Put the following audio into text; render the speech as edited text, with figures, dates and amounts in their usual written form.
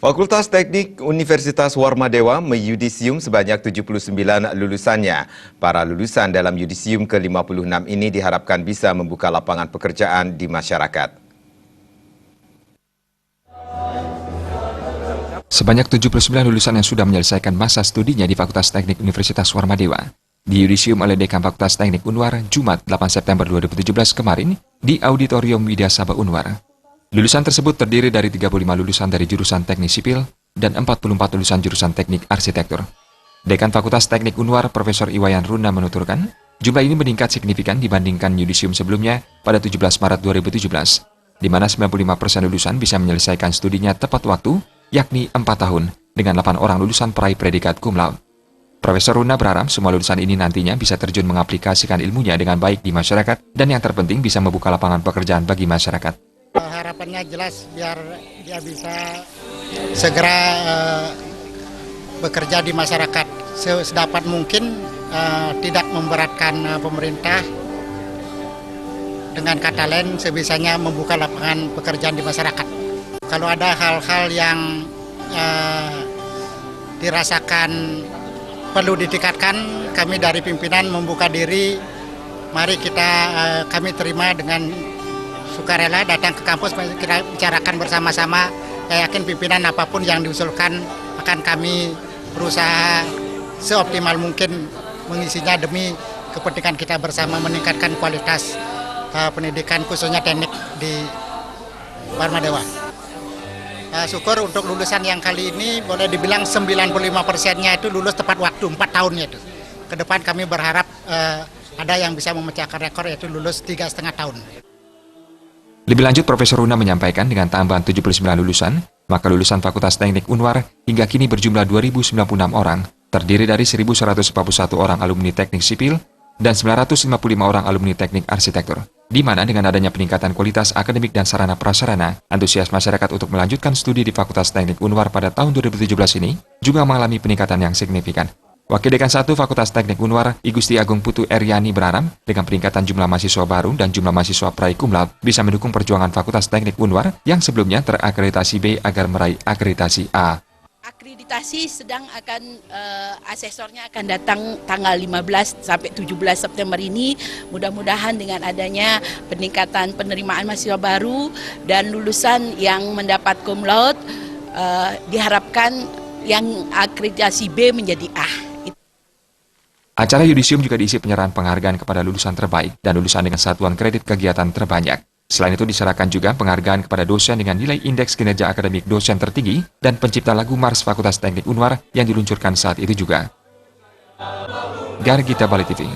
Fakultas Teknik Universitas Warmadewa meyudisium sebanyak 79 lulusannya. Para lulusan dalam yudisium ke-56 ini diharapkan bisa membuka lapangan pekerjaan di masyarakat. Sebanyak 79 lulusan yang sudah menyelesaikan masa studinya di Fakultas Teknik Universitas Warmadewa diyudisium oleh Dekan Fakultas Teknik Unwar Jumat 8 September 2017 kemarin di Auditorium Widya Sabah Unwar. Lulusan tersebut terdiri dari 35 lulusan dari jurusan Teknik Sipil dan 44 lulusan jurusan Teknik Arsitektur. Dekan Fakultas Teknik Unwar Profesor Iwayan Runa menuturkan, jumlah ini meningkat signifikan dibandingkan yudisium sebelumnya pada 17 Maret 2017, di mana 95% lulusan bisa menyelesaikan studinya tepat waktu, yakni 4 tahun, dengan 8 orang lulusan peraih predikat cum laude. Profesor Runa berharap semua lulusan ini nantinya bisa terjun mengaplikasikan ilmunya dengan baik di masyarakat dan yang terpenting bisa membuka lapangan pekerjaan bagi masyarakat. Harapannya jelas biar dia bisa segera bekerja di masyarakat sedapat mungkin, tidak memberatkan pemerintah. Dengan kata lain, sebisanya membuka lapangan pekerjaan di masyarakat. Kalau ada hal-hal yang dirasakan perlu ditingkatkan, kami dari pimpinan membuka diri. Mari kami terima dengan sukarela datang ke kampus, kita bicarakan bersama-sama. Saya yakin pimpinan apapun yang diusulkan akan kami berusaha seoptimal mungkin mengisinya demi kepentingan kita bersama, meningkatkan kualitas pendidikan khususnya teknik di Warmadewa. Syukur untuk lulusan yang kali ini boleh dibilang 95%-nya itu lulus tepat waktu, 4 tahunnya itu. Ke depan kami berharap ada yang bisa memecahkan rekor, yaitu lulus 3,5 tahun. Lebih lanjut, Profesor Runa menyampaikan dengan tambahan 79 lulusan, maka lulusan Fakultas Teknik Unwar hingga kini berjumlah 2.096 orang, terdiri dari 1.141 orang alumni Teknik Sipil dan 955 orang alumni Teknik Arsitektur. Di mana dengan adanya peningkatan kualitas akademik dan sarana prasarana, antusias masyarakat untuk melanjutkan studi di Fakultas Teknik Unwar pada tahun 2017 ini juga mengalami peningkatan yang signifikan. Wakil Dekan 1 Fakultas Teknik Unwar, I Gusti Agung Putu Eryani berharap dengan peningkatan jumlah mahasiswa baru dan jumlah mahasiswa peraih cum laude bisa mendukung perjuangan Fakultas Teknik Unwar yang sebelumnya terakreditasi B agar meraih akreditasi A. Akreditasi sedang asesornya akan datang tanggal 15 sampai 17 September ini. Mudah-mudahan dengan adanya peningkatan penerimaan mahasiswa baru dan lulusan yang mendapat cum laude, diharapkan yang akreditasi B menjadi A. Acara yudisium juga diisi penyerahan penghargaan kepada lulusan terbaik dan lulusan dengan satuan kredit kegiatan terbanyak. Selain itu diserahkan juga penghargaan kepada dosen dengan nilai indeks kinerja akademik dosen tertinggi dan pencipta lagu Mars Fakultas Teknik Unwar yang diluncurkan saat itu juga. Gargita Bali TV.